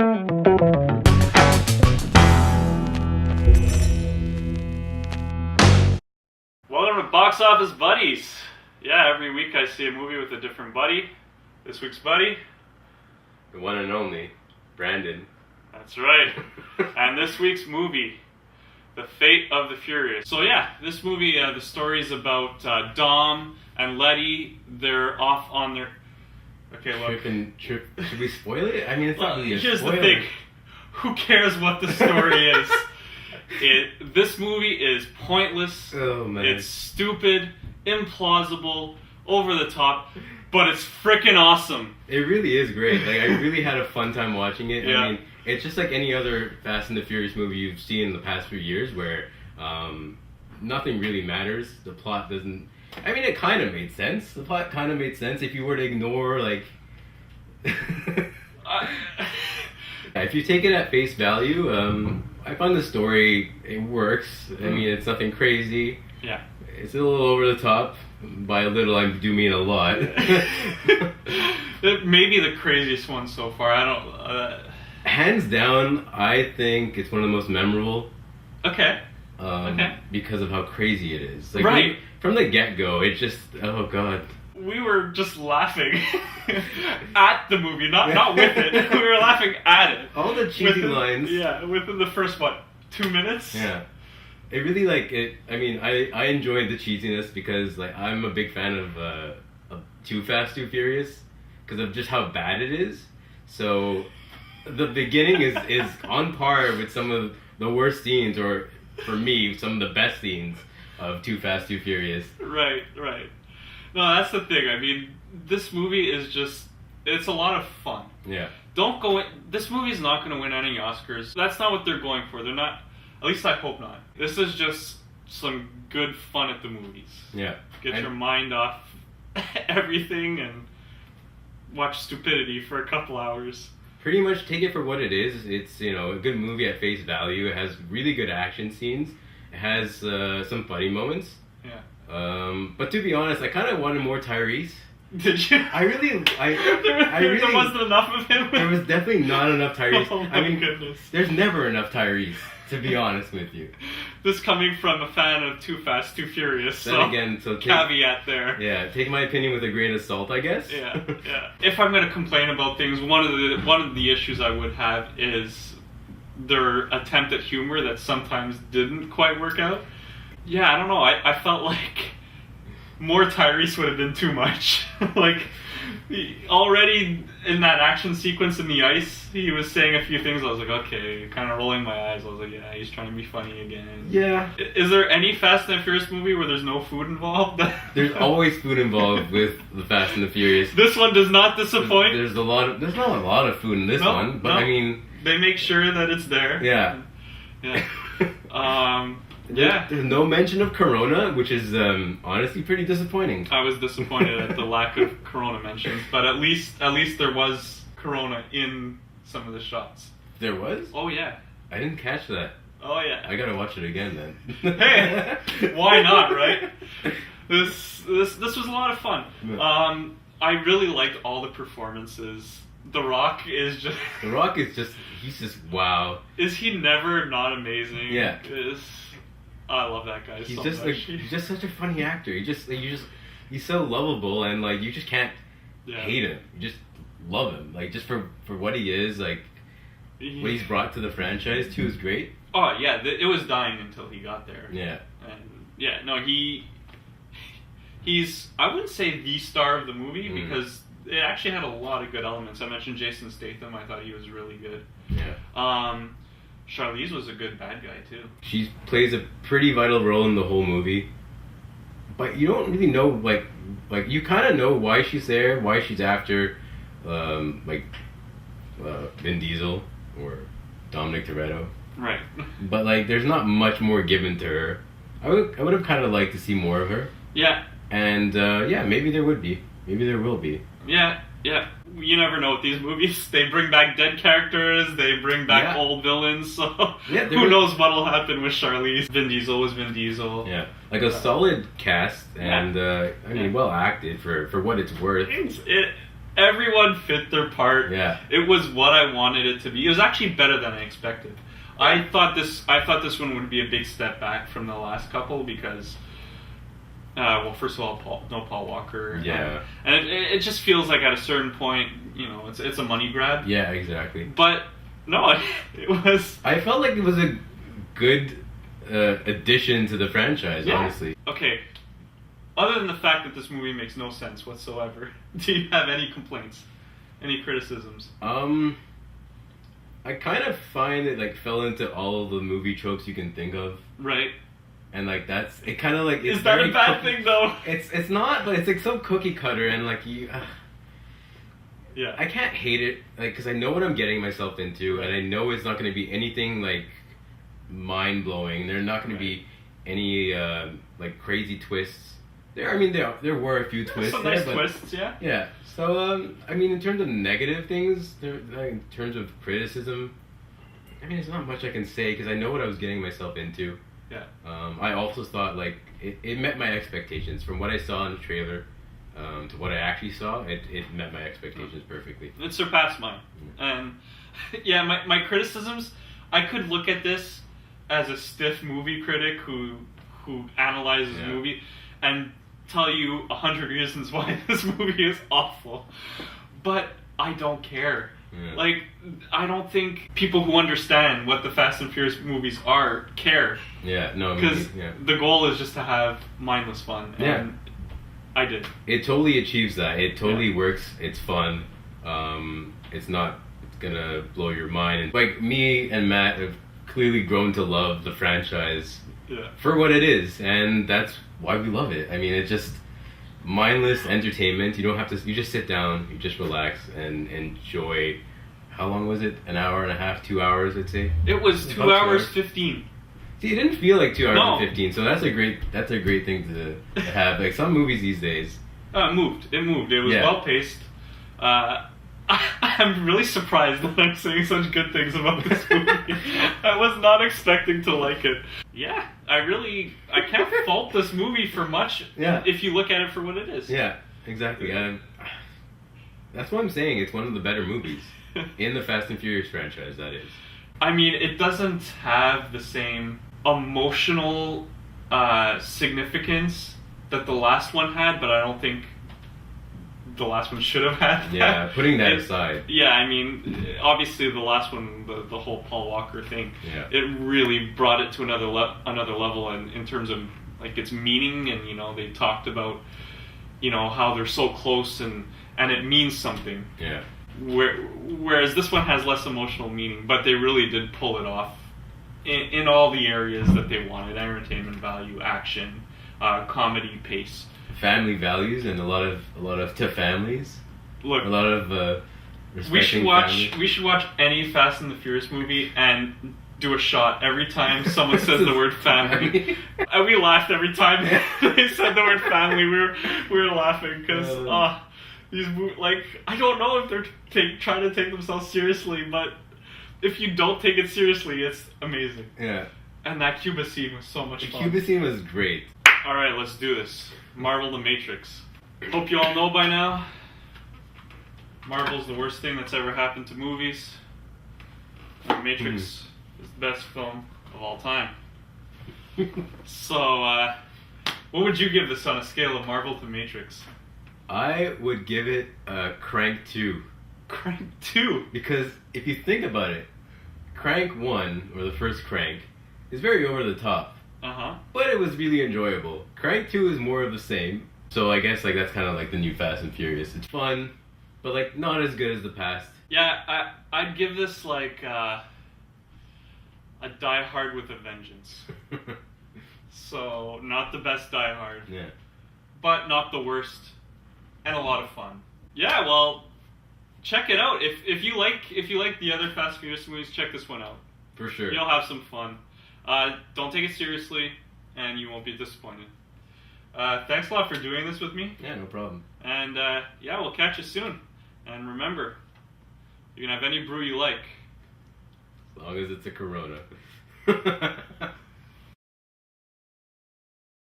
Welcome to Box Office Buddies. Yeah, every week I see a movie with a different buddy. This week's buddy, The one and only, Brandon. that's right. And this week's movie, The Fate of the Furious. So yeah, this movie, the story's about Dom and Letty. They're off on their... Okay, look. Trip. Should we spoil it? I mean, it's not really a Here's spoiler. the thing. Who cares what the story is? This movie is pointless. Oh, man. It's stupid, implausible, over the top, but it's freaking awesome. It really is great. Like, I really had a fun time watching it. Yeah. I mean, it's just like any other Fast and the Furious movie you've seen in the past few years where nothing really matters. The plot doesn't... I mean, it kind of made sense. The plot kind of made sense if you were to ignore, like... If you take it at face value, I find the story, it works. I mean, it's nothing crazy. Yeah. It's a little over the top. By a little, I do mean a lot. It may be the craziest one so far. I don't... Hands down, I think it's one of the most memorable. Okay. Okay. Because of how crazy it is. Like, Right. From the get-go, it just... Oh, God. We were just laughing at the movie, not with it. We were laughing at it. All the cheesy lines. Yeah, within the first, 2 minutes? Yeah. It really, like, it... I mean, I enjoyed the cheesiness because, like, I'm a big fan of Too Fast, Too Furious because of just how bad it is. So, the beginning is on par with some of the worst scenes, or, for me, some of the best scenes of Too Fast, Too Furious. Right. No, that's the thing. I mean, this movie is just... It's a lot of fun. Yeah. Don't go in... This movie's not going to win any Oscars. That's not what they're going for. They're not... At least I hope not. This is just some good fun at the movies. Yeah. Get your mind off everything and watch stupidity for a couple hours. Pretty much take it for what it is. It's, you know, a good movie at face value. It has really good action scenes. It has some funny moments. Yeah. But to be honest, I kind of wanted more Tyrese. Did you? I really... There wasn't enough of him? There was definitely not enough Tyrese. Oh my goodness. There's never enough Tyrese, to be honest with you. This coming from a fan of Too Fast, Too Furious. Then So again, so caveat there. Yeah, take my opinion with a grain of salt, I guess. Yeah. If I'm going to complain about things, one of the issues I would have is their attempt at humor that sometimes didn't quite work out. Yeah, I don't know. I felt like more Tyrese would have been too much. Like, already in that action sequence in the ice, he was saying a few things. I was like, okay, kind of rolling my eyes. I was like, yeah, he's trying to be funny again. Yeah. Is there any Fast and the Furious movie where there's no food involved? There's always food involved with the Fast and the Furious. This one does not disappoint. There's not a lot of food in this one, but I mean... They make sure that it's there. Yeah. Yeah. There's no mention of Corona, which is honestly pretty disappointing. I was disappointed at the lack of Corona mentions, but at least there was Corona in some of the shots. There was? Oh yeah. I didn't catch that. Oh yeah. I gotta watch it again then. Hey, why not, right? This was a lot of fun. I really liked all the performances. The Rock is just... he's just wow. Is he never not amazing? Yeah. I love that guy He's so just much. he's just such a funny actor. He's so lovable, and like you just can't hate him. You just love him. Like just for what he is, like what he's brought to the franchise too is great. Oh yeah, it was dying until he got there. Yeah. And yeah, no, he's I wouldn't say the star of the movie because it actually had a lot of good elements. I mentioned Jason Statham. I thought he was really good. Yeah. Charlize was a good bad guy too. She plays a pretty vital role in the whole movie, but you don't really know like you kind of know why she's there, why she's after Vin Diesel or Dominic Toretto. Right. But like, there's not much more given to her. I would have kind of liked to see more of her. Yeah. And maybe there would be. Maybe there will be. Yeah. You never know with these movies. They bring back dead characters, they bring back old villains, so who knows what'll happen with Charlize. Vin Diesel was Vin Diesel. Yeah. Like a solid cast, and I mean, well acted for what it's worth. Everyone fit their part. Yeah. It was what I wanted it to be. It was actually better than I expected. I thought this one would be a big step back from the last couple because, well, first of all, Paul Walker. Yeah. And it just feels like at a certain point, it's a money grab. Yeah, exactly. But no, it was. I felt like it was a good addition to the franchise, honestly. Okay. Other than the fact that this movie makes no sense whatsoever, do you have any complaints? Any criticisms? I kind of find it like fell into all of the movie tropes you can think of. Right. And like it kind of like... Is that a bad thing though? It's not, but it's like so cookie cutter and like you... Yeah. I can't hate it, like, because I know what I'm getting myself into, and I know it's not going to be anything like mind-blowing. There's not going to be any like crazy twists. There were a few twists. Some nice twists, yeah. Yeah. So I mean, in terms of negative things, in terms of criticism, I mean, there's not much I can say because I know what I was getting myself into. Yeah. I also thought like it met my expectations from what I saw in the trailer. To what I actually saw, it met my expectations perfectly. It surpassed mine. And yeah, my criticisms, I could look at this as a stiff movie critic who analyzes a movie and tell you 100 reasons why this movie is awful. But I don't care. Yeah. Like, I don't think people who understand what the Fast and Furious movies are care. Yeah, no, because the goal is just to have mindless fun. And I did. It totally achieves that. It totally works. It's fun. It's gonna blow your mind. And like me and Matt have clearly grown to love the franchise for what it is, and that's why we love it. I mean, it's just mindless entertainment. You don't have to. You just sit down. You just relax and enjoy. How long was it? An hour and a half? 2 hours? I'd say. It was 2 hours 15. See, it didn't feel like 2 hours and 15, so that's a great thing to have. Like some movies these days. It moved. It was well paced. I'm really surprised that I'm saying such good things about this movie. I was not expecting to like it. Yeah, I can't fault this movie for much. Yeah. If you look at it for what it is. Yeah, exactly. That's what I'm saying. It's one of the better movies in the Fast and Furious franchise. That is. I mean, it doesn't have the same emotional significance that the last one had, but I don't think the last one should have had that. Yeah, putting that aside. Yeah, I mean, obviously the last one, the whole Paul Walker thing, it really brought it to another level in terms of like its meaning, and they talked about how they're so close and it means something. Yeah. Whereas this one has less emotional meaning, but they really did pull it off in all the areas that they wanted: entertainment value, action, comedy, pace, family values, and a lot of to families. Look, a lot of we should watch any Fast and the Furious movie and do a shot every time someone says the word family. And we laughed every time they said the word family. We were laughing because these like, I don't know if they're trying to take themselves seriously, but if you don't take it seriously, it's amazing. Yeah. And that Cuba scene was so much fun. The Cuba scene was great. All right, let's do this. Marvel the Matrix. Hope you all know by now, Marvel's the worst thing that's ever happened to movies. The Matrix is the best film of all time. So, what would you give this on a scale of Marvel to Matrix? I would give it a Crank 2. Crank 2? Because if you think about it, Crank 1, or the first Crank, is very over the top. Uh-huh. But it was really enjoyable. Crank 2 is more of the same. So I guess like that's kind of like the new Fast and Furious. It's fun, but like not as good as the past. Yeah, I'd give this like a Die Hard with a vengeance. So not the best Die Hard. Yeah. But not the worst. And a lot of fun. Yeah, well, check it out. If you like the other Fast and Furious movies, check this one out. For sure. You'll have some fun. Don't take it seriously, and you won't be disappointed. Thanks a lot for doing this with me. Yeah, no problem. And we'll catch you soon. And remember, you can have any brew you like. As long as it's a Corona.